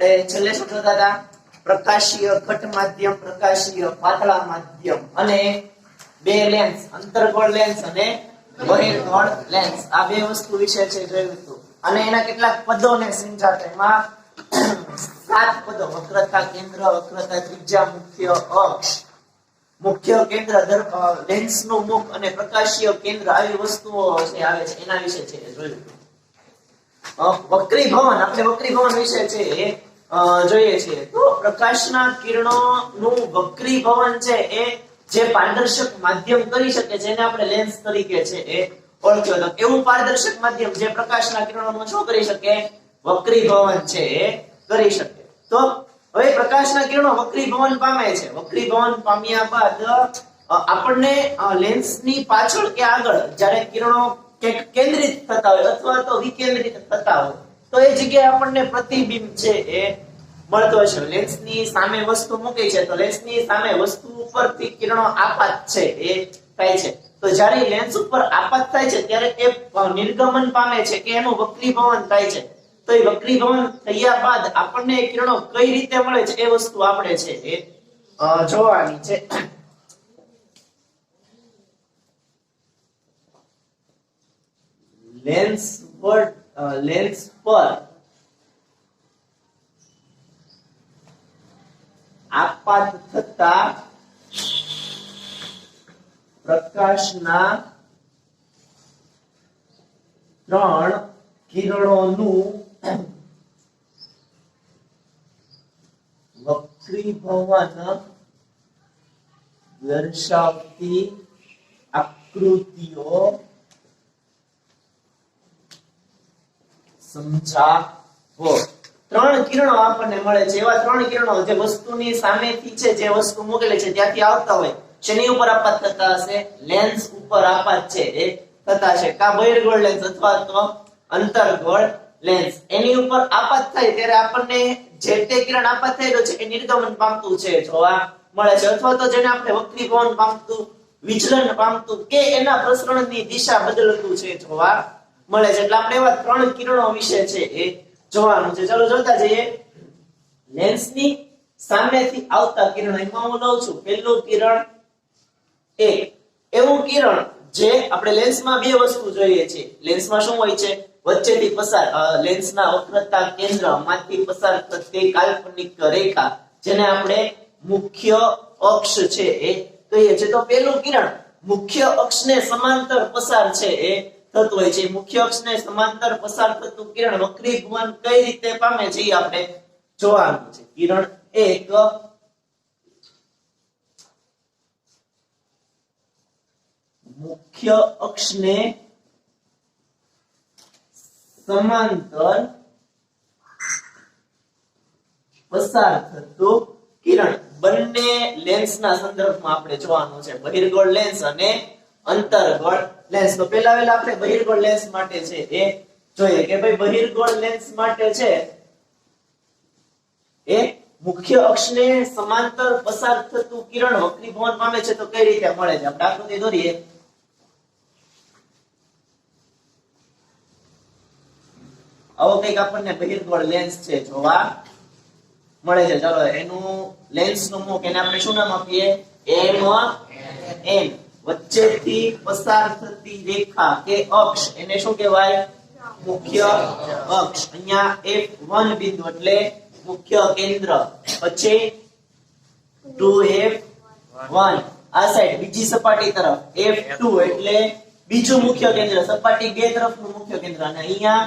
આપણે છેલ્લે શું જોતા હતા? પ્રકાશીય ઘટ માધ્યમ, પ્રકાશીય પાતળા માધ્યમ અને બે લેન્સ, અંતર્ગોળ લેન્સ અને બહિર્ગોળ લેન્સ. આ બે વસ્તુ વિશે છે જોયું હતું. અને એના કેટલાક પદોને સમજાતા. એમાં 7 પદો: વક્રતા કેન્દ્ર, વક્રતા ત્રિજ્યા, મુખ્ય અક્ષ, મુખ્ય કેન્દ્ર, લેન્સ નું મુખ અને પ્રકાશીય કેન્દ્ર, આવી વસ્તુઓ છે આવે છે. એના વિશે છે જોયું. વક્રીભવન, આપણે વક્રીભવન વિશે છે જોઈએ છીએ. તો પ્રકાશના કિરણોનું વક્રીભવન છે એ જે પારદર્શક માધ્યમ કરી શકે છે એને આપણે લેન્સ તરીકે છે એ ઓળખ્યો હતો. એવું પારદર્શક માધ્યમ જે પ્રકાશના કિરણોનું શું કરી શકે? વક્રીભવન છે એ કરી શકે. તો હવે પ્રકાશના કિરણો વક્રીભવન પામે છે. વક્રીભવન પામ્યા બાદ આપણને લેન્સની પાછળ કે આગળ જ્યારે કિરણો કેન્દ્રિત થતા હોય અથવા તો વિકેન્દ્રિત થતા હોય તો એ જગ્યાએ આપણને પ્રતિબિંબ છે એ મળતો હોય છે. લેન્સની સામે વસ્તુ મૂકી છે તો લેન્સની સામે વસ્તુ ઉપરથી કિરણો આપાત છે એ થાય છે. તો જ્યારે લેન્સ ઉપર આપાત થાય છે ત્યારે એ નિર્ગમન પામે છે કે એનું વક્રીભવન થાય છે. તો એ વક્રીભવન થયા બાદ આપણને કિરણો કઈ રીતે મળે છે એ વસ્તુ આપણે છે એ જોવાની છે. લેન્સ પર આપાત થતા પ્રકાશના 3 કિરણોનું વક્રીભવન દર્શાવતી આકૃતિઓ સમજાવો. 3 કિરણો આપણને મળે છે. એવા 3 કિરણો જે વસ્તુની સામેથી છે, જે વસ્તુ મૂકેલી છે ત્યાંથી આવતા હોય. શેની ઉપર આપાત થતા હશે? લેન્સ ઉપર આપાત છે એ થતા છે. કા બહિર્ગોળ લેન્સ અથવા તો અંતર્ગોળ લેન્સ. એની ઉપર આપાત થાય ત્યારે આપણને જે તે કિરણ આપાત થયેલો છે એ નિર્ગમન પામતું છે જોવા મળે છે. અથવા તો જેને આપણે વક્રીભવન પામતું, વિચલન પામતું કે એના પ્રસરણની દિશા બદલતું છે જોવા મળે છે. એટલે આપણે એવા 3 કિરણો વિશે છે એ જોવાનું છે. ચાલો જોતા જઈએ. લેન્સની સામેથી આવતા કિરણો, એમાં હું લઉં છું પહેલું કિરણ એક એવું કિરણ જે આપણે લેન્સમાં બે વસ્તુ જોઈએ છે. લેન્સમાં શું હોય છે? વચ્ચેથી પસાર, લેન્સના વક્રતા કેન્દ્રમાંથી પસાર થતી કાલ્પનિક રેખા જેને આપણે મુખ્ય અક્ષ છે એ કહીએ છીએ. તો પહેલું કિરણ મુખ્ય અક્ષને સમાંતર પસાર છે એ થતું હોય છે. મુખ્ય અક્ષને સમાંતર પસાર થતું કિરણ વક્રીભવન કઈ રીતે પામે છે એ આપણે જોવાનું છે. કિરણ એક મુખ્ય અક્ષને સમાંતર પસાર થતું કિરણ. બંને લેન્સના સંદર્ભમાં આપણે જોવાનું છે, બહિર્ગોળ લેન્સ અને અંતર્ગોળ લેન્સ. તો પહેલા આપણે બહિર્ગોળ લેન્સ માટે છે એ જોઈએ કે ભાઈ બહિર્ગોળ લેન્સ માટે છે એ મુખ્ય અક્ષને સમાંતર પસાર થતું કિરણ વક્રીભવન પામે છે. તો કઈ રીતે મળે છે? આપણે આકૃતિ દોરીએ. આવો કંઈક આપણને બહિર્ગોળ લેન્સ છે જોવા મળે છે. ચાલો એનું લેન્સનું મુખ એને આપણે શું નામ આપીએ? M1. વચ્ચેથી પસાર થતી રેખા કે અક્ષ એને શું કહેવાય? મુખ્ય અક્ષ. અહીંયા F1 બિંદુ એટલે મુખ્ય કેન્દ્ર. પછી 2F1 આ સાઈડ બીજી સપાટી તરફ F2 એટલે બીજું મુખ્ય કેન્દ્ર, સપાટી 2 તરફનું મુખ્ય કેન્દ્ર. અને અહીંયા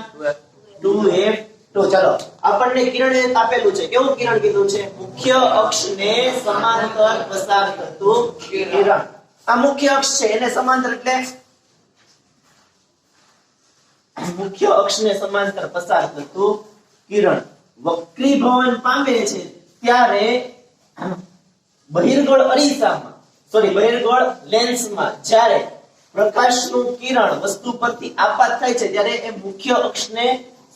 2F2. ચાલો આપણને કિરણ આપેલું છે. કેવું કિરણ કીધું છે? મુખ્ય અક્ષને સમાંતર પસાર થતું કિરણ. આ મુખ્ય અક્ષ છે એને સમાંતર એટલે મુખ્ય અક્ષને સમાંતર પસાર થતું કિરણ વક્રીભવન પામે છે ત્યારે બહિર્ગોળ અરીસામાં, બહિર્ગોળ લેન્સમાં જ્યારે પ્રકાશનું કિરણ વસ્તુ પરથી આપાત થાય છે ત્યારે એ મુખ્ય અક્ષને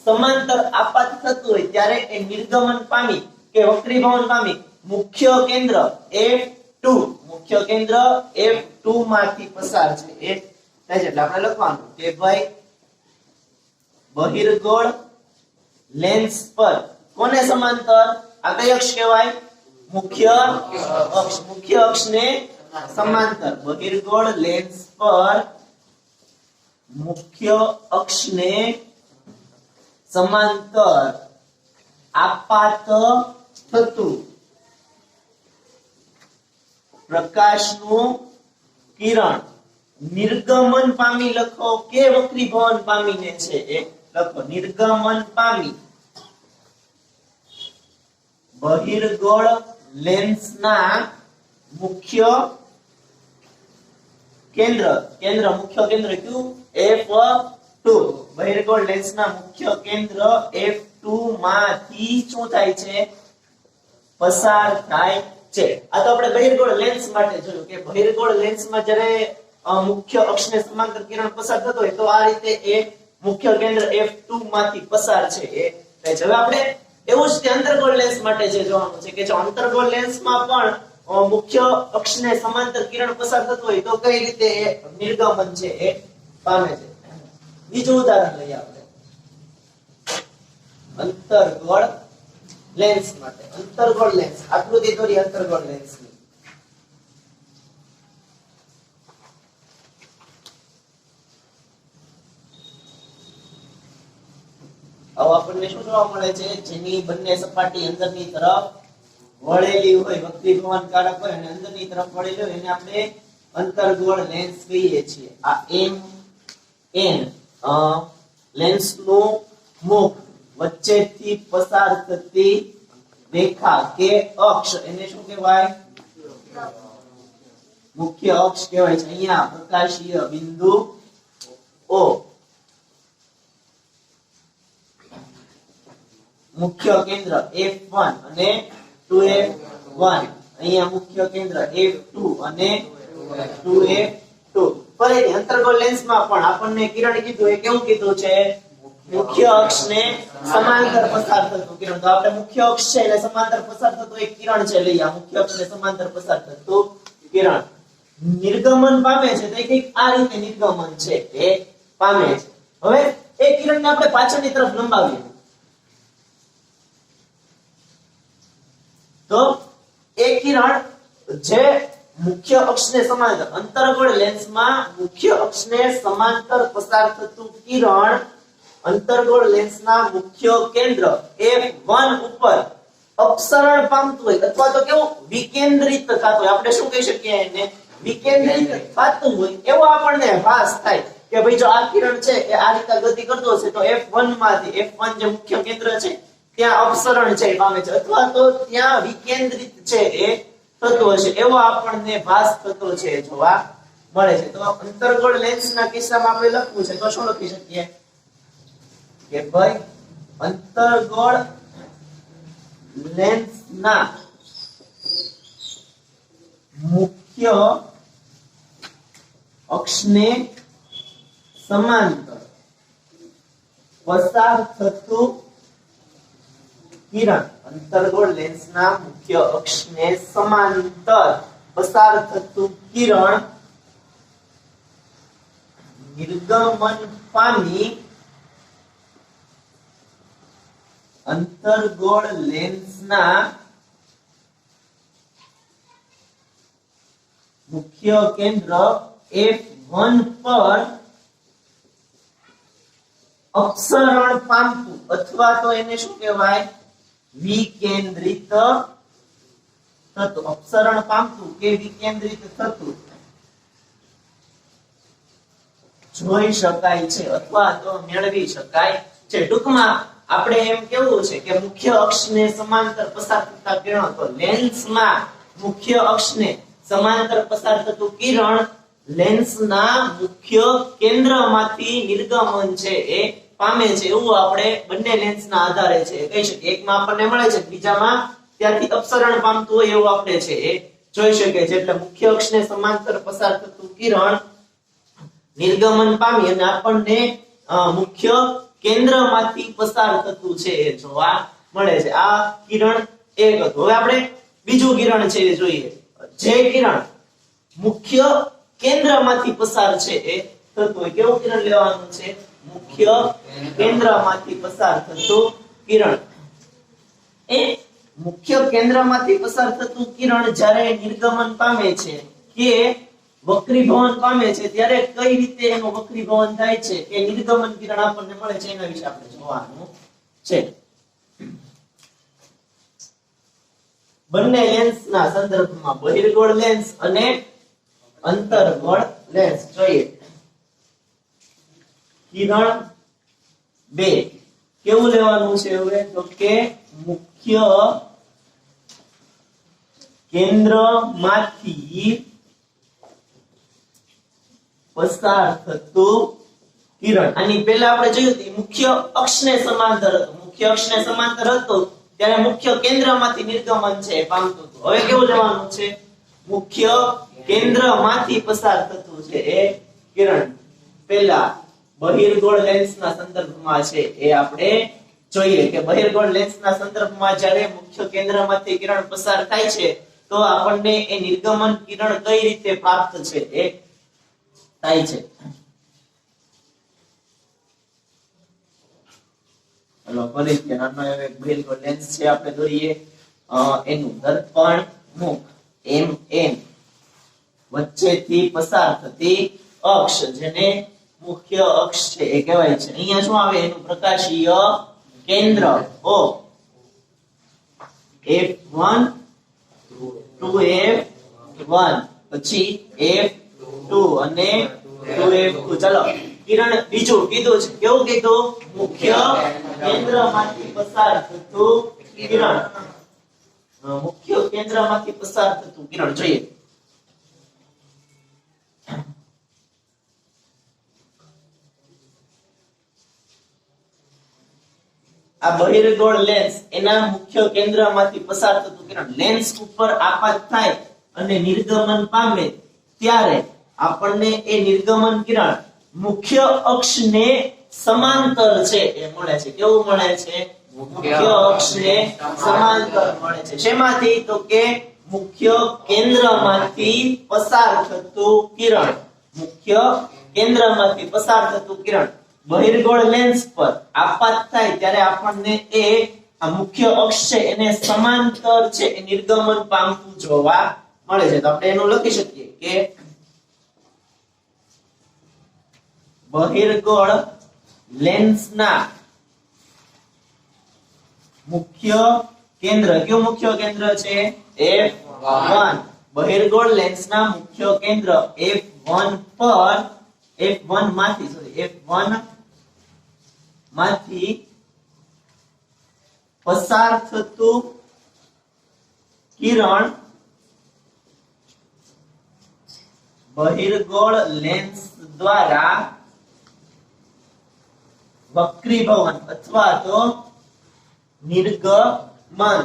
સમાંતર આપાત થતું હોય ત્યારે એ નિર્ગમન પામી કે વક્રીભવન પામી મુખ્ય કેન્દ્ર F2, મુખ્ય કેન્દ્ર F2 માંથી પસાર છે એ થાય છે. એટલે આપણે લખવાનું કે ભાઈ બહિર્ગોળ લેન્સ પર કોને સમાંતર? આ કઈ અક્ષ કહેવાય? મુખ્ય અક્ષ. મુખ્ય અક્ષને સમાંતર બહિર્ગોળ લેન્સ પર મુખ્ય અક્ષને સમાંતર આપાત થતું પ્રકાશનું કિરણ નિર્ગમન પામી લખો કે વક્રીભવન પામીને છે એ લખો. નિર્ગમન પામી બહિર્ગોળ લેન્સના મુખ્ય કેન્દ્ર મુખ્ય કેન્દ્ર કયું? F2. બહિર્ગોળ લેન્સના મુખ્ય કેન્દ્ર F2 માંથી શું થાય છે? પસાર થાય છે. આ તો આપણે બહિર્ગોળ લેન્સ માટે જોયું કે બહિર્ગોળ લેન્સમાં જ્યારે મુખ્ય અક્ષને સમાંતર કિરણ પસાર થતો હોય તો આ રીતે એ મુખ્ય કેન્દ્ર F2 માંથી પસાર છે એ થાય છે. હવે આપણે એવું જ તે અંતર્ગોળ લેન્સ માટે જે જોવાનું છે કે જો અંતર્ગોળ લેન્સમાં પણ મુખ્ય અક્ષને સમાંતર કિરણ પસાર થતું હોય તો કઈ રીતે એ નિર્ગમન છે એ પામે છે. બીજું ઉદાહરણ લઈએ આપણે અંતર્ગોળ લેન્સ માટે. અંતર્ગોળ લેન્સ આકૃતિ દોરી અંતર્ગોળ લેન્સની. હવે આપણને શું જોવા મળે છે? જેની બંને સપાટી અંદરની તરફ વળેલી હોય, વક્રીભવન કારક હોય અને અંદરની તરફ વળેલી હોય એને આપણે અંતર્ગોળ લેન્સ કહીએ છીએ. આ n લેન્સનું મુખ વચ્ચેથી પસાર થતી રેખા કે અક્ષ એને શું કહેવાય? મુખ્ય અક્ષ કહેવાય છે. અહીંયા પ્રકાશીય બિંદુ O મુખ્ય કેન્દ્ર F1 અને 2F1. અહીંયા મુખ્ય કેન્દ્ર F2 અને 2F2. ફરીથી અંતર્ગોળ લેન્સમાં પણ આપણને કિરણ કીધું એ કેવું કીધું છે? મુખ્ય અક્ષને સમાંતર પસાર થતું કિરણ. તો આપણે મુખ્ય અક્ષ છે એટલે સમાંતર પસાર થતું એક કિરણ છે લઈએ. આ મુખ્ય અક્ષને સમાંતર પસાર થતું કિરણ નિર્ગમન પામે છે તો કંઈક આ રીતે નિર્ગમન છે એ પામે છે. હવે એ કિરણને આપણે પાછળની તરફ લંબાવીએ તો એ કિરણ જે મુખ્ય અક્ષને સમાંતર અંતર્ગોળ લેન્સમાં મુખ્ય અક્ષને સમાંતર પસાર થતું કિરણ અંતર્ગોળ લેન્સના મુખ્ય કેન્દ્ર F1 ઉપર અપસરણ પામતું હોય અથવા તો કેવું વિકેન્દ્રિત થતું હોય. આપણે શું કહી શકીએ? એને વિકેન્દ્રિત થતું હોય એવો આપણને ભાસ થાય કે ભાઈ જો આ કિરણ છે એ આ રીતે ગતિ કરતો હશે તો F1 માંથી F1 જે મુખ્ય કેન્દ્ર છે ત્યાં અપસરણ છે પામે છે અથવા તો ત્યાં વિકેન્દ્રિત છે એ થતું હશે એવો આપણને ભાસ થતો છે જોવા મળે છે. તો અંતર્ગોળ લેન્સના કિસ્સામાં આપણે લખવું છે તો શું લખી શકીએ કે ભાઈ અંતર્ગોળ લેન્સના મુખ્ય અક્ષને સમાંતર પસાર થતું કિરણ અંતર્ગોળ લેન્સના મુખ્ય અક્ષને સમાંતર પસાર થતું કિરણ નિર્ગમન પામી અંતર્ગોળ લેન્સના મુખ્ય કેન્દ્ર F1 પર અપસરણ પામતું અથવા તો એને શું કહેવાય વિકેન્દ્રિત થતું. અપસરણ પામતું કે વિકેન્દ્રિત થતું જોઈ શકાય છે અથવા તો મેળવી શકાય છે. ટૂંકમાં આપણે એમ કેવું છે કે મુખ્ય અક્ષને સમાંતર પસાર થતા કિરણો તો લેન્સમાં મુખ્ય અક્ષને સમાંતર પસાર થતું કિરણ લેન્સના મુખ્ય કેન્દ્રમાંથી નિર્ગમન છે એ પામે છે એવું આપણે બંને લેન્સના આધારે છે કહી શકીએ. એકમાં આપણને મળે છે બીજામાં ત્યાંથી અપસરણ પામતું હોય એવું આપણે છે એ જોઈ શકીએ છે. એટલે મુખ્ય અક્ષને સમાંતર પસાર થતું કિરણ નિર્ગમન પામી અને આપણને મુખ્ય કેન્દ્રમાંથી પસાર થતું છે એ જોવા મળે છે. આ કિરણ એક હતું. હવે આપણે બીજું કિરણ છે એ જોઈએ. જે કિરણ મુખ્ય કેન્દ્રમાંથી પસાર છે એ થતું હોય કેવું કિરણ લેવાનું છે? મુખ્ય કેન્દ્રમાંથી પસાર થતું કિરણ. એ મુખ્ય કેન્દ્રમાંથી પસાર થતું કિરણ જ્યારે નિર્ગમન પામે છે કે વક્રીભવન પામે છે ત્યારે કઈ રીતે એનું વક્રીભવન થાય છે કે નિર્ગમન કિરણ આપણને મળે છે એના વિશે આપણે જોવાનું છે. બંને લેન્સના સંદર્ભમાં બહિર્ગોળ લેન્સ અને અંતર્ગોળ લેન્સ જોઈએ. કિરણ 2 કેવું લેવાનું છે હવે તો કે મુખ્ય કેન્દ્રમાંથી પસાર થતું કિરણ. આની પહેલા આપણે જોયું હતું મુખ્ય અક્ષને સમાંતર હતું. મુખ્ય અક્ષને સમાંતર હતું ત્યારે મુખ્ય કેન્દ્રમાંથી નિર્ગમન છે એ પામતું હતું. હવે કેવું લેવાનું છે? મુખ્ય કેન્દ્રમાંથી પસાર થતું છે એ કિરણ. પહેલા બહિર્ગોળ લેન્સના સંદર્ભમાં છે એ આપણે જોઈએ કે બહિર્ગોળ લેન્સના સંદર્ભમાં જ્યારે મુખ્ય કેન્દ્રમાંથી કિરણ પસાર થાય છે તો આપણને એ નિર્ગમન કિરણ કઈ રીતે પ્રાપ્ત છે એ થાય છે. ચલો ફરીથી નાનો એવો એક બહિર્ગોળ લેન્સ છે આપણે દોરીએ. એનું દર્પણ મુખ MN વચ્ચેથી પસાર થતી અક્ષ જેને મુખ્ય અક્ષ છે એ કહેવાય છે. અહીંયા શું આવે? એનું પ્રકાશીય કેન્દ્ર O F1 2F1 પછી F2 અને 2F2. ચલો કિરણ બીજું કીધું છે. કેવું કીધું? મુખ્ય કેન્દ્રમાંથી પસાર થતું કિરણ. મુખ્ય કેન્દ્રમાંથી પસાર થતું કિરણ જોઈએ. આ બહિર્ગોળ લેન્સ એના મુખ્ય કેન્દ્રમાંથી પસાર થતું કિરણ લેન્સ ઉપર આપાત થાય અને નિર્ગમન પામે ત્યારે આપણને એ નિર્ગમન કિરણ મુખ્ય અક્ષને સમાંતર છે એ મળે છે. કેવું મળે છે? મુખ્ય અક્ષને સમાંતર મળે છે. શેમાંથી? તો કે મુખ્ય કેન્દ્રમાંથી પસાર થતું કિરણ. મુખ્ય કેન્દ્રમાંથી પસાર થતું કિરણ બહિર્ગોળ લેન્સ પર આપાત થાય ત્યારે આપણને એ આ મુખ્ય અક્ષ છે એને સમાંતર છે એ નિર્ગમન પામતું જોવા મળે છે. તો આપણે એનું લખી શકીએ કે બહિર્ગોળ લેન્સના મુખ્ય કેન્દ્ર. કયું મુખ્ય કેન્દ્ર છે? F1. બહિર્ગોળ લેન્સના મુખ્ય કેન્દ્ર F1 પર F1 માંથી પસાર થતું કિરણ બહિર્ગોળ લેન્સ દ્વારા વક્રીભવન અથવા તો નિર્ગમન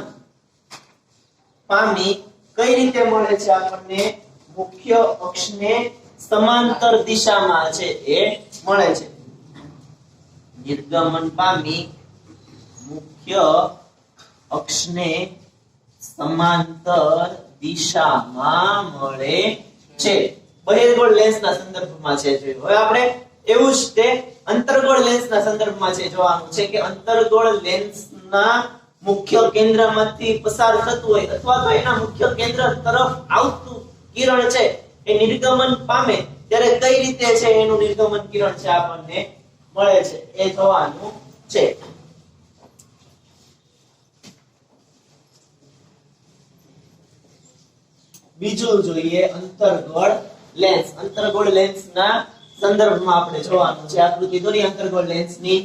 પામી કઈ રીતે મળે છે આપણને? મુખ્ય અક્ષને સમાંતર દિશામાં છે એ મળે છે. નિર્ગમન પામી મુખ્ય અક્ષને સમાંતર દિશામાં મળે છે. બહિર્ગોળ લેન્સના સંદર્ભમાં છે જોયું. હવે આપણે એવું જ તે અંતર્ગોળ લેન્સના સંદર્ભમાં છે જોવાનું છે કે અંતર્ગોળ લેન્સના મુખ્ય કેન્દ્રમાંથી પસાર થતું હોય અથવા તો એના મુખ્ય કેન્દ્ર તરફ આવતું કિરણ છે એ નિર્ગમન પામે ત્યારે કઈ રીતે છે એનું નિર્ગમન કિરણ છે આપણને મળે છે એ જોવાનું છે. બીજું જોઈએ અંતર્ગોળ લેન્સ. અંતર્ગોળ લેન્સના સંદર્ભમાં આપણે જોવાનું છે. આકૃતિ દોરી અંતર્ગોળ લેન્સની.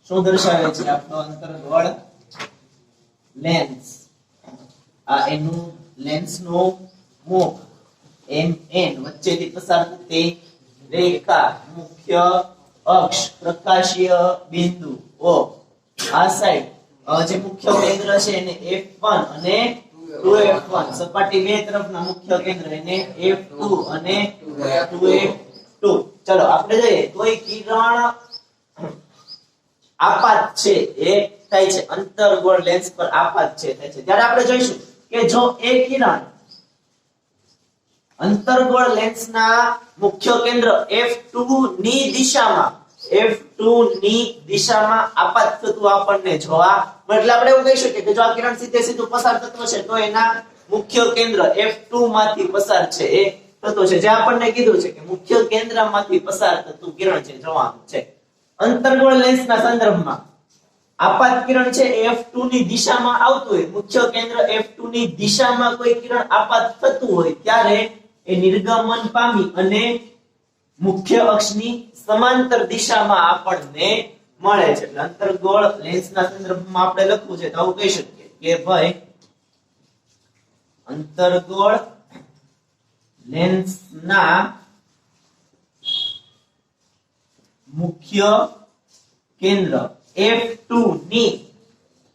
શું દર્શાવે છે આપણો અંતર્ગોળ લેન્સ? આ એનું લેન્સનું મુખ MN વચ્ચેથી પસાર થતી રેખા મુખ્ય અક્ષ પ્રકાશીય બિંદુ O. આ સાઈડ જે મુખ્ય કેન્દ્ર છે એને F1 અને 2F1. સપાટી 2 તરફના મુખ્ય કેન્દ્ર એને F2 અને 2F2. ચલો આપણે જોઈએ કોઈ કિરણ આપાત છે એ થાય છે અંતર્ગોળ લેન્સ પર આપાત છે થાય છે ત્યારે આપણે જોઈશું કે જો એ કિરણ અંતર્ગોળ લેન્સના મુખ્ય કેન્દ્ર F2 ની દિશામાં આપાત થતું આપણને જોવા મળે. એટલે આપણે એવું કહી શકીએ કે જો આ કિરણ સીધે સીધું પસાર થતો છે તો એના મુખ્ય કેન્દ્ર F2 માંથી પસાર છે એ થતો છે. જે આપણને કીધું છે કે મુખ્ય કેન્દ્રમાંથી પસાર થતું કિરણ છે જોવાનું છે. અંતર્ગોળ લેન્સના સંદર્ભમાં આપાત કિરણ છે F2 ની દિશામાં આવતું હોય, મુખ્ય કેન્દ્ર F2 ની દિશામાં કોઈ કિરણ આપાત થતું હોય ત્યારે એ નિર્ગમન પામી અને મુખ્ય અક્ષની સમાંતર દિશામાં આપણને મળે છે. એટલે અંતર્ગોળ લેન્સના સંદર્ભમાં આપણે લખવું છે તો આવું કહી શકીએ કે ભાઈ અંતર્ગોળ લેન્સના મુખ્ય કેન્દ્ર F2 ની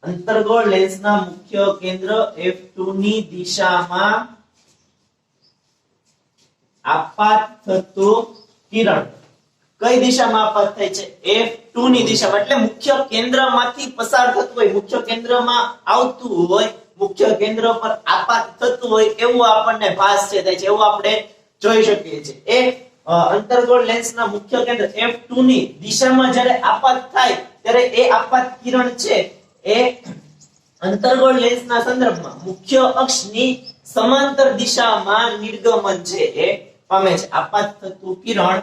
અંતર્ગોળ લેન્સના મુખ્ય કેન્દ્ર F2 ની દિશામાં આપાત થતું કિરણ કઈ દિશામાં આપાત થાય છે? F2 ની દિશામાં. એટલે મુખ્ય કેન્દ્રમાંથી પસાર થતું હોય, મુખ્ય કેન્દ્રમાં આવતું હોય, મુખ્ય કેન્દ્ર પર આપાત થતું હોય એવું આપણને ભાસ છે થાય છે એવું આપણે જોઈ શકીએ છીએ. એ અંતર્ગોળ લેન્સના મુખ્ય કેન્દ્ર F2 ની દિશામાં જ્યારે આપાત થાય ત્યારે એ આપાત કિરણ છે એ અંતર્ગોળ લેન્સના સંદર્ભમાં મુખ્ય અક્ષની સમાંતર દિશામાં નિર્ગમન છે એ પામે છે. આપાત થતું કિરણ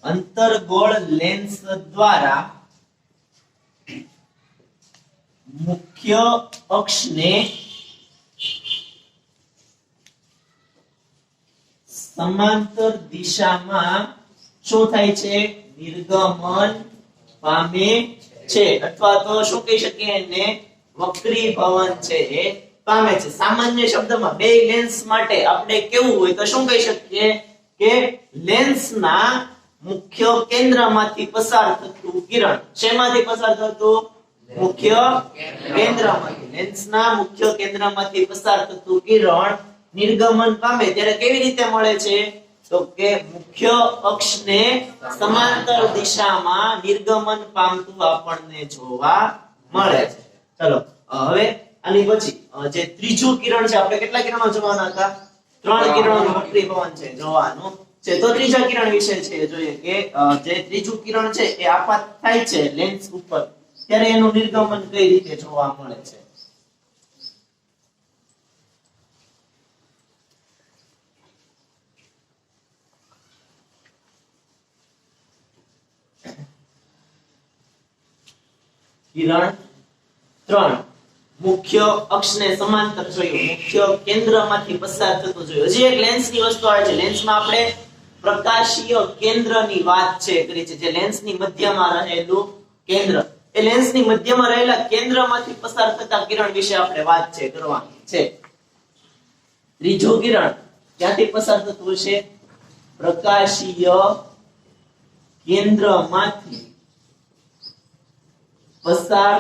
અંતર્ગોળ લેન્સ દ્વારા મુખ્ય અક્ષને સમાંતર દિશામાં શું થાય છે? નિર્ગમન પામે છે અથવા તો શું કહી શકીએ એને વક્રીભવન છે એ પામે છે. સામાન્ય શબ્દમાં બે લેન્સ માટે આપણે કેવું હોય તો શું કહી શકીએ કે લેન્સના મુખ્ય કેન્દ્રમાંથી પસાર થતું કિરણ શેમાંથી પસાર થતું? મુખ્ય કેન્દ્રમાંથી. લેન્સના મુખ્ય કેન્દ્રમાંથી પસાર થતું કિરણ નિર્ગમન પામે ત્યારે કેવી રીતે મળે છે? તો કે મુખ્ય અક્ષને સમાંતર દિશામાં નિર્ગમન પામતું આપણને જોવા મળે છે. ચલો હવે આની પછી જે ત્રીજું કિરણ છે, આપણે કેટલા કિરણો જોવાના હતા? 3 કિરણોનું વક્રીભવન છે જોવાનું છે. તો ત્રીજા કિરણ વિશે છે જોઈએ કે જે ત્રીજું કિરણ છે એ આપાત થાય છે લેન્સ ઉપર ત્યારે એનું નિર્ગમન કઈ રીતે જોવા મળે છે? કિરણ 3 મુખ્ય અક્ષને સમાંતર જોયું, મુખ્ય કેન્દ્રમાંથી પસાર થતું જોયું. હજી એક લેન્સની વસ્તુ આવે છે. લેન્સમાં આપણે પ્રકાશીય કેન્દ્રની વાત છે કરી છે. જે લેન્સની મધ્યમાં રહેલું કેન્દ્ર, એ લેન્સની મધ્યમાં રહેલા કેન્દ્રમાંથી પસાર થતા કિરણ વિશે આપણે વાત છે કરવાની છે. ત્રીજું કિરણ ક્યાંથી પસાર થતું હશે? પ્રકાશીય કેન્દ્રમાંથી પસાર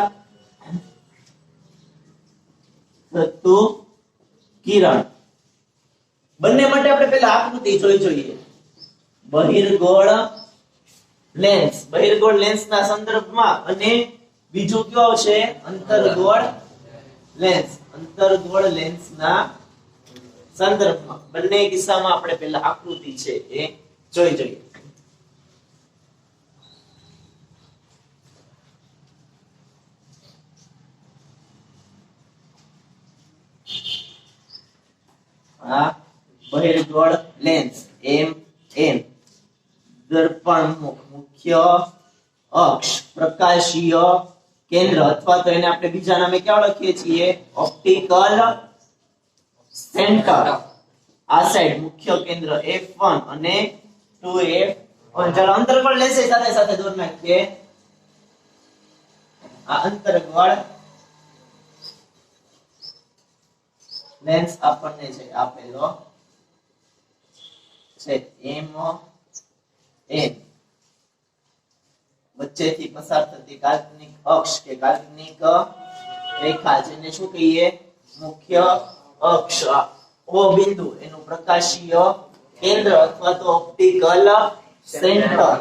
થતું કિરણ. બંને માટે આપણે પહેલા આકૃતિ જોઈ જોઈએ. બહિર્ગોળ લેન્સના સંદર્ભમાં અને બીજું કયો છે? અંતર્ગોળ લેન્સના સંદર્ભમાં. બંને કિસ્સામાં આપણે પહેલા આકૃતિ છે એ જોઈ જોઈએ. આ બહિર્ગોળ લેન્સ M દર્પણ મુખ્ય અક્ષ પ્રકાશીય કેન્દ્ર અથવા તો એને આપણે બીજા નામે કેવા લખીએ છીએ? Optical centre. આ સાઈડ મુખ્ય કેન્દ્ર F1 અને 2F. ચાલો અંતર્ગોળ લેન્સ સાથે સાથે દોરી નાખીએ. આ અંતર્ગોળ લેન્સ આપણને છે આપેલો છે M વચ્ચેથી પસાર થતી કાલ્પનિક અક્ષ કે કાલ્પનિક રેખા જેને શું કહીએ? મુખ્ય અક્ષ. O બિંદુ એનું પ્રકાશીય કેન્દ્ર અથવા તો ઓપ્ટિકલ સેન્ટર.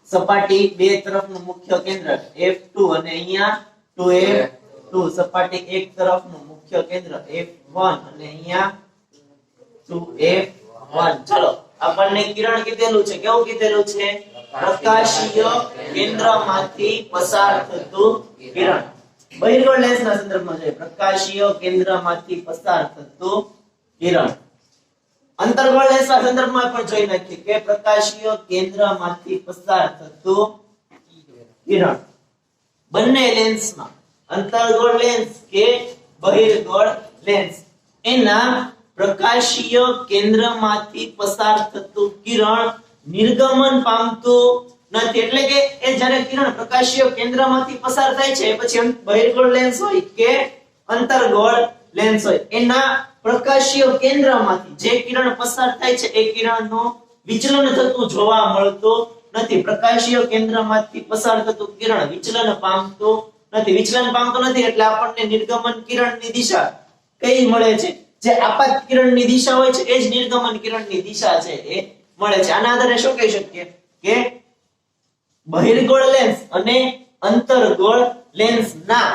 સપાટી 2 તરફનું મુખ્ય કેન્દ્ર F2 અને અહીંયા 2F2. સપાટી 1 તરફનું મુખ્ય મુખ્ય કેન્દ્ર F1 અને અહીંયા 2F1. ચલો આપણને કિરણ કીધેલું છે, કેવું કીધેલું છે? પ્રકાશીય કેન્દ્રમાંથી પસાર થતું કિરણ. બહિર્ગોળ લેન્સના સંદર્ભમાં જોઈએ, પ્રકાશીય કેન્દ્રમાંથી પસાર થતું કિરણ. અંતર્ગોળ લેન્સના સંદર્ભમાં પણ જોઈ નાખીએ કે પ્રકાશીય કેન્દ્રમાંથી પસાર થતું કિરણ. બંને લેન્સમાં અંતર્ગોળ લેન્સ કે બહિર્ગોળ લેન્સ એના પ્રકાશીય કેન્દ્રમાંથી પસાર થતું કિરણ નિર્ગમન પામતું નથી. એટલે કે એ જ્યારે કિરણ પ્રકાશીય કેન્દ્રમાંથી પસાર થાય છે પછી બહિર્ગોળ લેન્સ હોય કે અંતર્ગોળ લેન્સ હોય એના પ્રકાશીય કેન્દ્રમાંથી જે કિરણ પસાર થાય છે એ કિરણનું વિચલન થતું જોવા મળતું નથી. પ્રકાશીય કેન્દ્રમાંથી પસાર થતું કિરણ વિચલન પામતું નથી. વિચલન પામતું નથી એટલે આપણને નિર્ગમન કિરણની દિશા કઈ મળે છે? જે આપાત કિરણની દિશા હોય છે એ જ નિર્ગમન કિરણની દિશા છે એ મળે છે. આના આધારે શું કહી શકીએ કે બહિર્ગોળ લેન્સ અને અંતર્ગોળ લેન્સના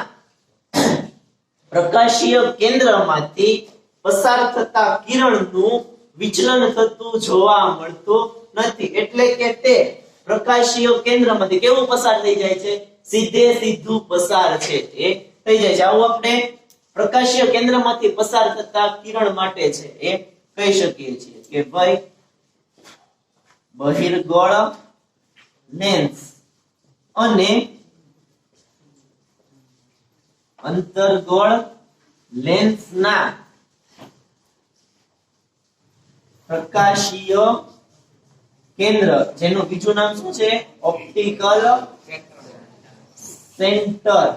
પ્રકાશીય કેન્દ્રમાંથી પસાર થતા કિરણનું વિચલન થતું જોવા મળતું નથી. એટલે કે તે પ્રકાશીય કેન્દ્રમાંથી કેવું પસાર થઈ જાય છે? સીધે સીધું પસાર છે એ થઈ જાય છે. આવું આપણે પ્રકાશીય કેન્દ્રમાંથી પસાર થતા કિરણ માટે છે એ કહી શકીએ છીએ કે ભાઈ બહિર્ગોળ લેન્સ અને અંતર્ગોળ લેન્સના પ્રકાશીય કેન્દ્ર, જેનું બીજું નામ શું છે? ઓપ્ટિકલ સેન્ટર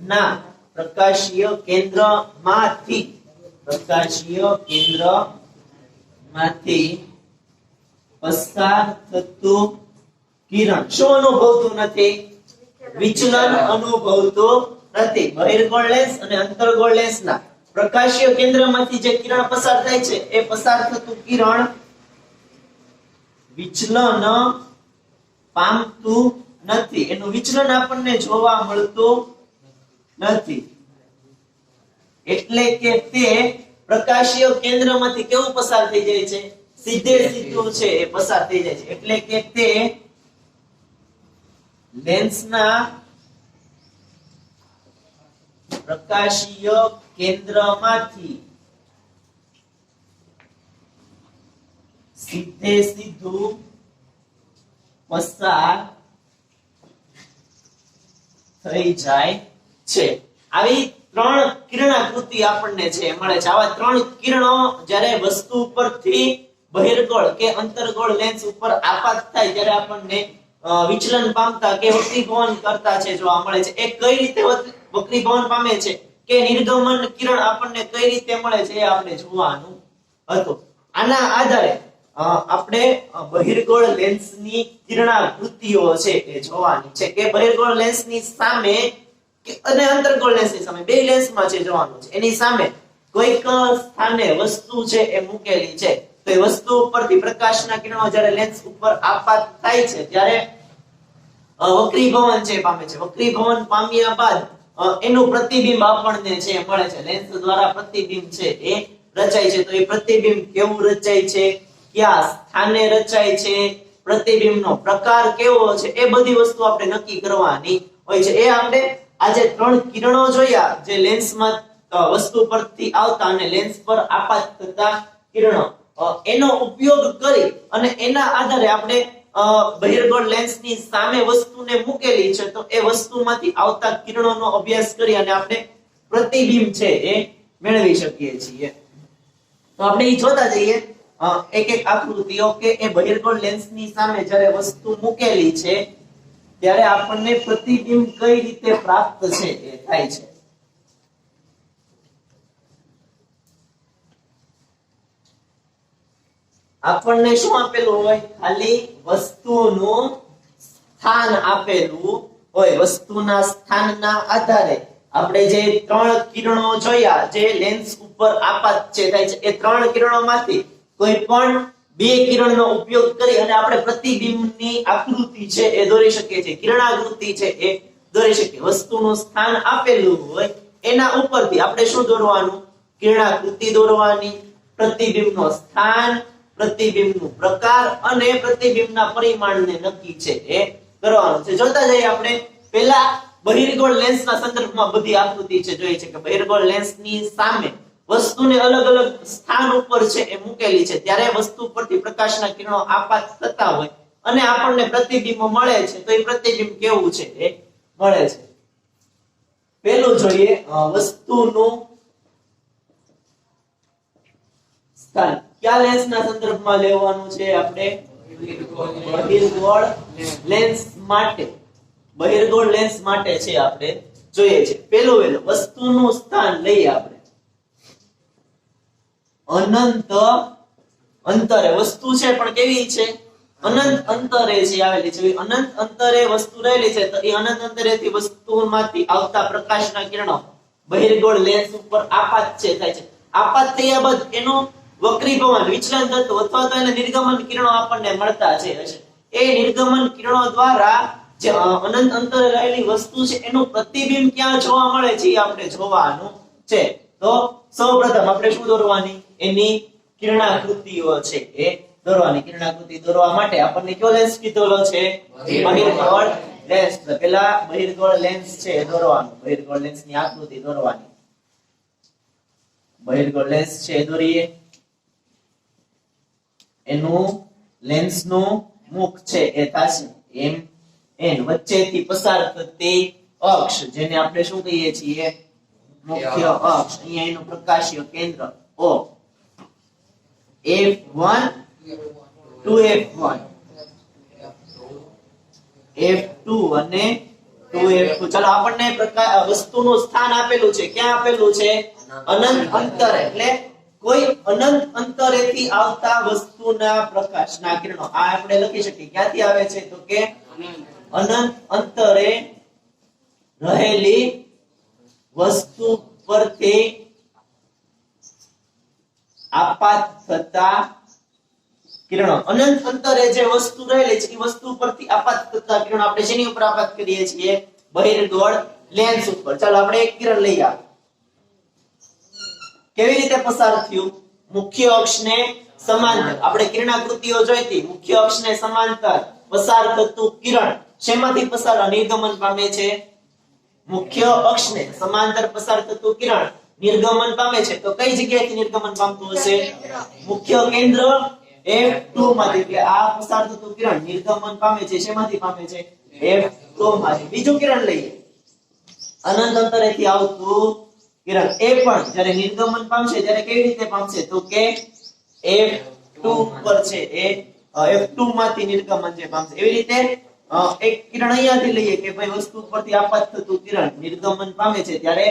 ના પ્રકાશીય કેન્દ્રમાંથી પસાર થતું કિરણ શું અનુભવતું નથી? વિચલન અનુભવતું નથી. બહિર્ગોળ લેન્સ અને અંતર્ગોળ લેન્સના પ્રકાશીય કેન્દ્રમાંથી જે કિરણ પસાર થાય છે એ પસાર થતું કિરણ વિચલન પામતું નથી. એનું વિચલન આપણને જોવા મળતું નથી. એટલે કે તે પ્રકાશીય કેન્દ્રમાંથી કેવું પસાર થઈ જાય છે? સીધે સીધું છે એ પસાર થઈ જાય છે. એટલે કે તે લેન્સના પ્રકાશીય કેન્દ્રમાંથી સીધે સીધું પસાર થઈ જાય છે. આવી ત્રણ કિરણાકૃતિ આપણને છે મળે છે. આવા ત્રણ કિરણો જ્યારે વસ્તુ ઉપરથી બહિર્ગોળ કે અંતર્ગોળ લેન્સ ઉપર આપાત થાય ત્યારે આપણને વિચલન પામતા કે વક્રીભવન કરતા છે જોવા મળે છે. એ કઈ રીતે વક્રીભવન પામે છે કે નિર્ગમન કિરણ આપણને કઈ રીતે મળે છે એ આપણે જોવાનું હતું. આના આધારે આપણે બહિર્ગોળ લેન્સની કિરણાકૃતિઓ છે એ જોવાની છે કે બહિર્ગોળ લેન્સની સામે અને અંતર્ગોળ લેન્સની સામે બે લેન્સમાં છે જોવાનું છે. એની સામે કોઈક સ્થાને વસ્તુ છે એ મૂકેલી છે તો એ વસ્તુ ઉપરથી પ્રકાશના કિરણો જ્યારે લેન્સ ઉપર આપાત થાય છે ત્યારે વક્રીભવન છે પામે છે. વક્રીભવન પામ્યા બાદ એનું પ્રતિબિંબ આપણને છે મળે છે. લેન્સ દ્વારા પ્રતિબિંબ છે એ રચાય છે. તો એ પ્રતિબિંબ કેવું રચાય છે, કયા સ્થાને રચાય છે, પ્રતિબિંબનો પ્રકાર કેવો છે, એ બધી વસ્તુ આપણે નક્કી કરવાની હોય છે. એ આપણે આજે ત્રણ કિરણો જોયા જે લેન્સમાં વસ્તુ પરથી આવતા અને લેન્સ પર આપાત થતા કિરણો, એનો ઉપયોગ કરી અને એના આધારે આપણે બહિર્ગોળ લેન્સની સામે વસ્તુને મૂકેલી છે તો એ વસ્તુમાંથી આવતા કિરણોનો અભ્યાસ કરી અને આપણે પ્રતિબિંબ છે એ મેળવી શકીએ છીએ. તો આપણે એ જોતા જઈએ એક એક આકૃતિઓ કે એ બહિર્ગોળ લેન્સની સામે જ્યારે વસ્તુ મૂકેલી છે ત્યારે આપણને પ્રતિબિંબ કઈ રીતે પ્રાપ્ત છે એ થાય છે. આપણને શું આપેલું હોય? ખાલી વસ્તુનું સ્થાન આપેલું હોય. વસ્તુના સ્થાનના આધારે આપણે જે ત્રણ કિરણો જોયા જે લેન્સ ઉપર આપાત છે થાય છે એ ત્રણ કિરણોમાંથી કોઈ પણ બે કિરણનો ઉપયોગ કરી અને આપણે પ્રતિબિંબની આકૃતિ છે એ દોરી શકીએ છીએ, કિરણાકૃતિ છે એ દોરી શકીએ. વસ્તુનું સ્થાન આપેલું હોય એના ઉપરથી આપણે શું દોરવાનું? કિરણાકૃતિ દોરવાની, પ્રતિબિંબનો સ્થાન, પ્રતિબિંબનું પ્રકાર અને પ્રતિબિંબના પરિમાણને નક્કી છે એ કરવાનું છે. જોતા જઈએ આપણે. પહેલા બહિર્ગોળ લેન્સના સંદર્ભમાં બધી આકૃતિ છે જોઈએ છે કે બહિર્ગોળ લેન્સની સામે વસ્તુને અલગ અલગ સ્થાન ઉપર છે એ મૂકેલી છે, ત્યારે વસ્તુ પરથી પ્રકાશના કિરણો આપાત થતા હોય અને આપણને પ્રતિબિંબ મળે છે. તો એ પ્રતિબિંબ કેવું છે એ મળે છે. પહેલું જોઈએ વસ્તુનું સ્થાન. કયા લેન્સના સંદર્ભમાં લેવાનું છે આપણે? બહિર્ગોળ લેન્સ માટે. બહિર્ગોળ લેન્સ માટે છે આપણે જોઈએ છે. પહેલું વસ્તુનું સ્થાન લઈએ આપણે. અનંત અંતરે વસ્તુ છે, પણ કેવી છે? અનંત અંતરે છે આવેલી છે. અનંત અંતરે વસ્તુ રહેલી છે, તો એ અનંત અંતરેથી વસ્તુમાંથી આવતા પ્રકાશના કિરણો બહિર્ગોળ લેન્સ ઉપર આપાત છે થાય છે. આપાત થયા બાદ એનો વક્રીભવન વિચલન થતું અથવા તો એને નિર્ગમન કિરણો આપણને મળતા છે. એ નિર્ગમન કિરણો દ્વારા જે અનંત અંતરે રહેલી વસ્તુ છે એનું પ્રતિબિંબ ક્યાં જોવા મળે છે એ આપણે જોવાનું છે. તો સૌપ્રથમ આપણે શું દોરવાની? એની કિરણાકૃતિઓ છે એ દોરવાની. કિરણાકૃતિ દોરવા માટે આપણને કયો લેન્સ કીધેલો છે? બહિર્ગોળ લેન્સ. પહેલા બહિર્ગોળ લેન્સ છે એ દોરવાનું. બહિર્ગોળ લેન્સની આકૃતિ દોરવાની. બહિર્ગોળ લેન્સ છે એ દોરીએ. એનું લેન્સનું મુખ છે એ થશે એમ એન, વચ્ચેથી પસાર થતી અક્ષ જેને આપણે શું કહીએ છીએ? મુખ્ય અક્ષ. અહીંયા એનું પ્રકાશીય કેન્દ્ર O. F1 2F1 F2 અને 2F2. ચાલો આપણને વસ્તુનું સ્થાન આપેલું છે. ક્યાં આપેલું છે? અનંત અંતરે. એટલે કોઈ અનંત અંતરેથી આવતા વસ્તુના પ્રકાશના કિરણો આ આપણે લખી શકીએ. ક્યાંથી આવે છે? તો કે અનંત અંતરે રહેલી વસ્તુ પરથી આપાત થતા કિરણો. અનંત અંતરે જે વસ્તુ રહેલી છે એ વસ્તુ પરથી આપાત થતા કિરણો આપણે શેની ઉપર આપાત કરીએ છીએ? બહિર્ગોળ લેન્સ ઉપર. ચાલો આપણે એક કિરણ લઈએ. કેવી રીતે પસાર થયું? મુખ્ય અક્ષને સમાંતર. આપણે કિરણાકૃતિઓ જોઈ હતી. મુખ્ય અક્ષને સમાંતર પસાર થતું કિરણ શેમાંથી પસાર નિર્ગમન પામે છે? મુખ્ય અક્ષને સમાંતર પસાર થતું કિરણ નિર્ગમન પામે છે. તો કઈ જગ્યાએથી નિર્ગમન પામતું હશે? મુખ્ય કેન્દ્ર F2 માંથી. એટલે આ પસાર થતું કિરણ નિર્ગમન પામે છે. શેમાંથી પામે છે? F2 માંથી. બીજું કિરણ લઈએ. અનંત અંતરેથી આવતું કિરણ એ પણ જ્યારે નિર્ગમન પામશે ત્યારે કેવી રીતે પામશે? તો કે F2 પર છે એ F2 માંથી નિર્ગમન જે પામશે. એવી રીતે એક કિરણ અહીંયાથી લઈએ કે ભાઈ વસ્તુ પરથી આપાત થતું કિરણ નિર્ગમન પામે છે ત્યારે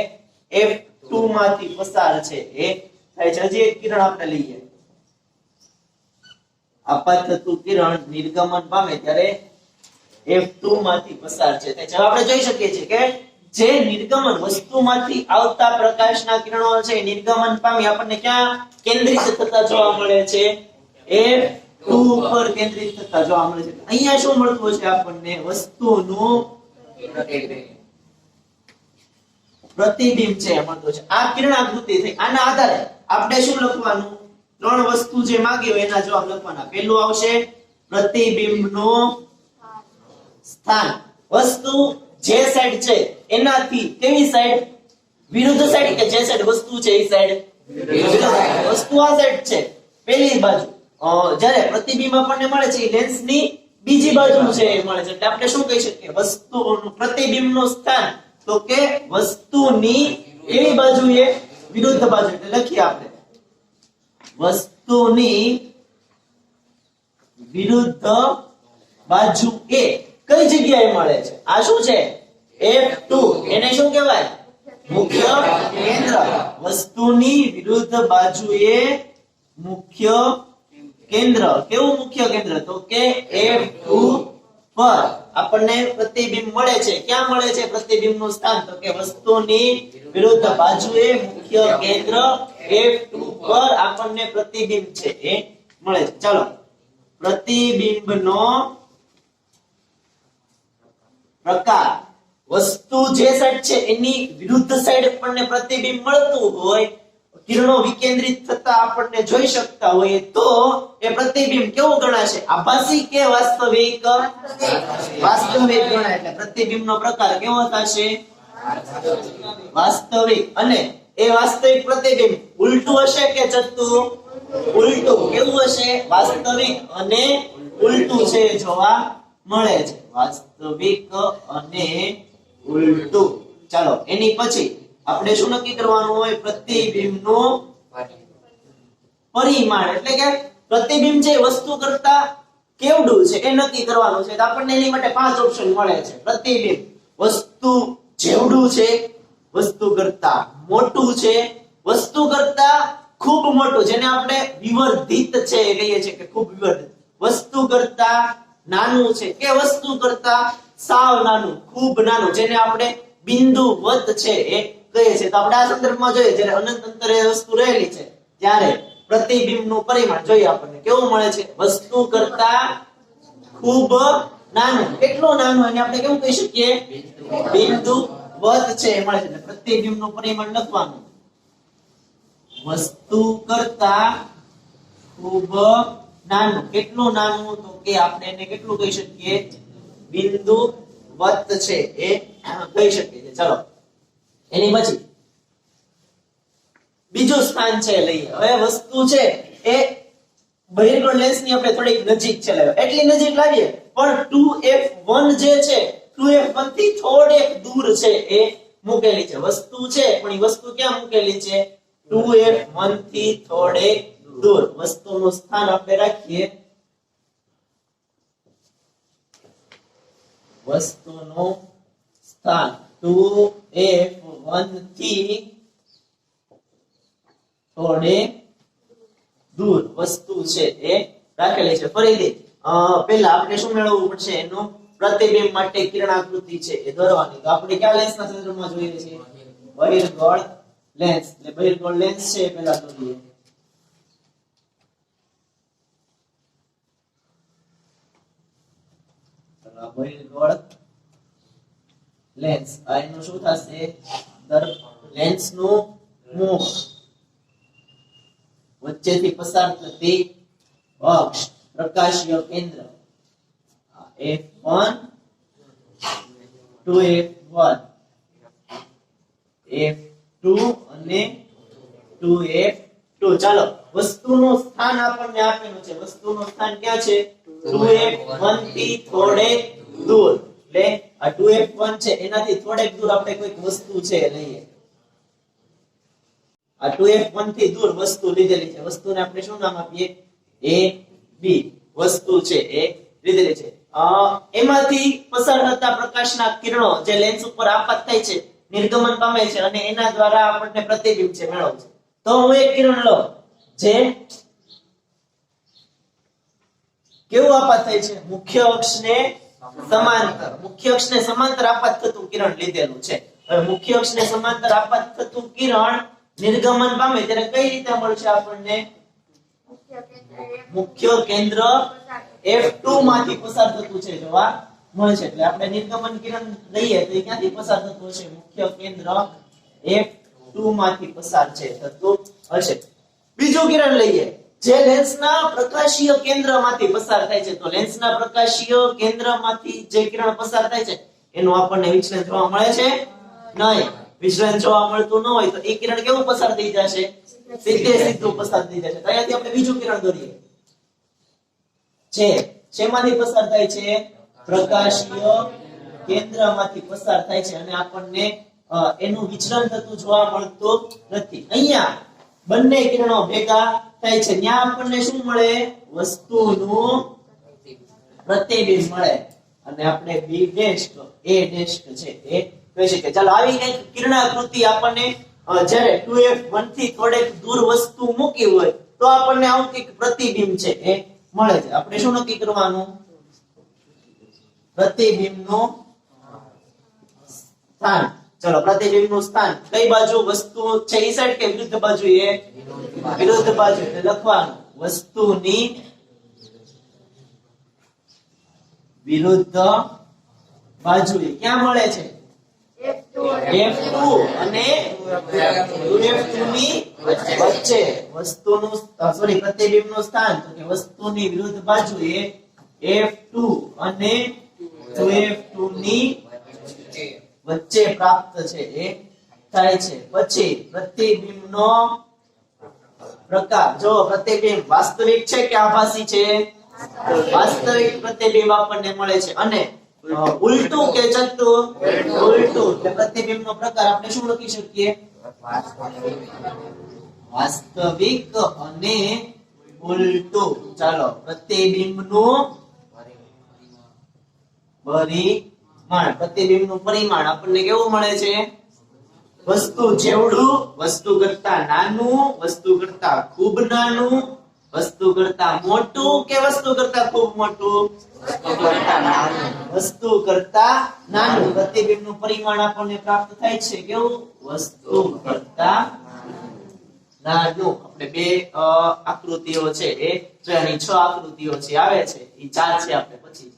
F2 માંથી પસાર છે એ થાય છે. હજી એક કિરણ આપણે લઈએ. આપાત થતું કિરણ નિર્ગમન પામે ત્યારે F2 માંથી પસાર છે. ચાલો આપણે જોઈ શકીએ છીએ કે જે નિર્ગમન વસ્તુમાંથી આવતા પ્રકાશના કિરણો છે નિર્ગમન પામી આપણને ક્યાં કેન્દ્રિત થતા જોવા મળે છે? F2 પર કેન્દ્રિત થતા જોવા મળે છે. અહીંયા શું મળતું છે આપણને? વસ્તુનું પ્રતિબિંબ છે મળતું છે. આ કિરણાકૃતિ થઈ. આના આધારે આપણે શું લખવાનું? ત્રણ વસ્તુ જે માંગી હોય એના જવાબ લખવાના. પહેલું આવશે પ્રતિબિંબનું સ્થાન. વસ્તુ જે સાઈડ છે એનાથી કેવી સાઈડ? વિરુદ્ધ સાઈડ. કે જે સાઈડ વસ્તુ છે એ સાઈડ વસ્તુ આ સાઈડ છે પેલી બાજુ. જ્યારે પ્રતિબિંબ આપણને મળે છે એ લેન્સની બીજી બાજુ છે એ મળે છે. એટલે આપણે શું કહી શકીએ? વસ્તુનું પ્રતિબિંબનું સ્થાન તો કે વસ્તુની એવી બાજુએ વિરુદ્ધ બાજુ. એટલે લખીએ આપણે વસ્તુની વિરુદ્ધ બાજુ એ કઈ જગ્યાએ મળે છે? આ શું છે? F2. એને શું કહેવાય? મુખ્ય કેન્દ્ર. વસ્તુની વિરુદ્ધ બાજુએ મુખ્ય કેન્દ્ર. કેવું મુખ્ય કેન્દ્ર? તો કે F2 પર આપણને પ્રતિબિંબ મળે છે. ક્યાં મળે છે પ્રતિબિંબનું સ્થાન? તો કે વસ્તુની વિરુદ્ધ બાજુએ મુખ્ય કેન્દ્ર F2 પર આપણને પ્રતિબિંબ છે એ મળે છે. ચાલો પ્રતિબિંબનો પ્રકાર. વસ્તુ જે સાઈડ છે એની વિરુદ્ધ સાઈડ આપણને પ્રતિબિંબ મળતું હોય કિરણો વિકેન્દ્રિત થતા આપણને જોઈ શકતા હોઈએ તો એ પ્રતિબિંબ કેવું ગણાશે? આભાસી કે વાસ્તવિક? વાસ્તવિક ગણાય. એટલે પ્રતિબિંબનો પ્રકાર કેવો થશે? વાસ્તવિક. અને એ વાસ્તવિક પ્રતિબિંબ ઉલટું હશે કે ચત્તું? ઉલટું. કેવું હશે? વાસ્તવિક અને ઉલટું છે જોવા મળે છે. વાસ્તવિક અને ઉલટું. ચાલો એની પછી આપણે શું નક્કી કરવાનું હોય? પ્રતિબિંબનું પરિમાણ. એટલે કે પ્રતિબિંબ જે વસ્તુ કરતા કેવડું છે એ નક્કી કરવાનું છે. તો આપણને એની માટે 5 ઓપ્શન મળે છે. પ્રતિબિંબ વસ્તુ જેવડું છે, વસ્તુ કરતા મોટું છે, વસ્તુ કરતા ખૂબ મોટું જેને આપણે વિવર્ધિત છે કહીએ છીએ કે ખૂબ વિવર્ધિત, વસ્તુ કરતા નાનું છે કે વસ્તુ કરતા સાવ નાનું, ખૂબ નાનું જેને આપણે બિંદુવત છે એ કહીએ છીએ. તો આપણે આ સંદર્ભમાં જોઈએ જ્યારે અનંત અંતરે વસ્તુ રહેલી છે ત્યારે પ્રતિબિંબનું પરિમાણ જોઈએ આપણને કેવું મળે છે? વસ્તુ કરતા ખૂબ નાનું. કેટલું નાનું? એને આપણે કેવું કહી શકીએ? બિંદુવત છે મળે છે. પ્રતિબિંબનું પરિમાણ લખવાનું વસ્તુ કરતા ખૂબ નાનું. કેટલું નાનું? તો કે આપણે એને કેટલું કહી શકીએ? બિંદુવત છે એ કહી શકીએ છીએ. ચલો એની પછી બીજું સ્થાન છે લઈએ. હવે વસ્તુ છે એ બહિર્ગોળ લેન્સની આપણે થોડીક નજીક છે લાવીએ. એટલી નજીક લાવીએ પણ 2f1 જે છે 2f1 થી થોડેક દૂર છે એ મૂકેલી છે. વસ્તુ છે પણ એ વસ્તુ ક્યાં મૂકેલી છે? 2f1 થી થોડેક દૂર. વસ્તુનું સ્થાન આપણે રાખીએ વસ્તુનું સ્થાન 2f1 થી થોડે દૂર વસ્તુ છે એ રાખેલી છે. ફરીથી પહેલા આપણે શું મેળવવું પડશે? એનું પ્રતિબિંબ માટે કિરણાકૃતિ છે એ દોરવાની. તો આપણે કયા લેન્સના સંદર્ભમાં જોઈએ છીએ? બહિર્ગોળ લેન્સ. એટલે બહિર્ગોળ લેન્સ છે પહેલા દોરીએ. બહિર્ગોળ લેન્સ. આ એનું શું થશે? લેન્સનું મુખ, વચ્ચેથી પસાર થતી અક્ષ, પ્રકાશીય કેન્દ્ર f1 2f1 f2 અને 2f2. ચાલો વસ્તુનું સ્થાન આપણને આપેલું છે. વસ્તુનું સ્થાન ક્યાં છે? 2f1 થી થોડેક દૂર. એટલે આ 2f1 છે એનાથી થોડેક દૂર આપણે કોઈક વસ્તુ છે લઈએ. આ 2f1 થી દૂર વસ્તુ લીધેલી છે. વસ્તુને આપણે શું નામ આપીએ? a b. વસ્તુ છે એ લીધેલી છે. એમાંથી પસાર થતા પ્રકાશના કિરણો જે લેન્સ ઉપર આપાત થાય છે, નિર્ગમન પામે છે અને એના દ્વારા આપણને પ્રતિબિંબ છે મેળવે છે. તો હું એક કિરણ લઉં જે કેવું આપાત થાય છે? મુખ્ય અક્ષને સમાંતર. મુખ્ય અક્ષને સમાંતર આપાત થતું કિરણ લીધેલું છે. હવે મુખ્ય અક્ષને સમાંતર આપાત થતું કિરણ નિર્ગમન પામે ત્યારે કઈ રીતે મળશે આપણને? મુખ્ય કેન્દ્ર f2 માંથી પસાર થતું છે જોવા મળશે. એટલે આપણે નિર્ગમન કિરણ લઈએ તો ક્યાંથી પસાર થતું હશે? મુખ્ય કેન્દ્ર f2 માંથી પસાર છે થતું હશે. બીજું કિરણ લઈએ જે લેન્સના પ્રકાશીય કેન્દ્રમાંથી પસાર થાય છે. તો લેન્સના પ્રકાશીય કેન્દ્રમાંથી જે કિરણ પસાર થાય છે એનું આપણને વિચલન જોવા મળે છે નહીં. વિચલન જોવા મળતું ન હોય તો એ કિરણ કેવું પસાર થઈ જશે? સીધે સીધું પસાર થઈ જશે. તો અહીંયાથી આપણે બીજું કિરણ દોરીએ છે શેમાંથી પસાર થાય છે? પ્રકાશીય કેન્દ્રમાંથી પસાર થાય છે અને આપણને એનું વિચલન થતું જોવા મળતું નથી. અહીંયા બંને કિરણો ભેગા થાય છે ત્યાં આપણને શું મળે? વસ્તુનું પ્રતિબિંબ મળે અને આપણે b ડેશ a ડેશ છે એ કહી શકીએ. ચાલો આવી એક કિરણાકૃતિ આપણને જ્યારે 2f1 થી થોડેક દૂર વસ્તુ મૂકી હોય તો આપણને આવું એક પ્રતિબિંબ છે એ મળે છે. આપણે શું નક્કી કરવાનું? પ્રતિબિંબનું સ્થાન. ચલો પ્રતિબિંબનું સ્થાન કઈ બાજુ વસ્તુ છે? એ સાઈડ કે વિરુદ્ધ બાજુ? એ વિરુદ્ધ બાજુ. એટલે લખવાનું વસ્તુની વિરુદ્ધ બાજુએ. ક્યાં મળે છે? F2 અને UF2 ની વચ્ચે વસ્તુનું સોરી પ્રતિબિંબનું સ્થાન તો કે વસ્તુની વિરુદ્ધ બાજુએ F2 અને UF2 ની વચ્ચે પ્રાપ્ત છે એ થાય છે. પછી પ્રતિબિંબનો પ્રકાર જો પ્રતિબિંબ વાસ્તવિક છે કે આભાસી છે? વાસ્તવિક પ્રતિબિંબ આપણને મળે છે. અને ઉલટું કે ચત્તું? ઉલટું. એટલે પ્રતિબિંબનો પ્રકાર આપણે શું લખી શકીએ? વાસ્તવિક અને ઉલટું. ચાલો પ્રતિબિંબનું પરિમાણ. પ્રતિબિંબનું પરિમાણ આપણને કેવું મળે છે? વસ્તુ જેવડું, વસ્તુ કરતા નાનું, વસ્તુ કરતા ખૂબ નાનું, વસ્તુ કરતા મોટું કે વસ્તુ કરતા ખૂબ મોટું? વસ્તુ કરતા નાનું. પ્રતિબિંબનું પરિમાણ આપણને પ્રાપ્ત થાય છે કેવું? વસ્તુ કરતા નાનું. આપણે બે આકૃતિઓ છે એ 6 આકૃતિઓ છે આવે છે એ 4 છે આપણે પછી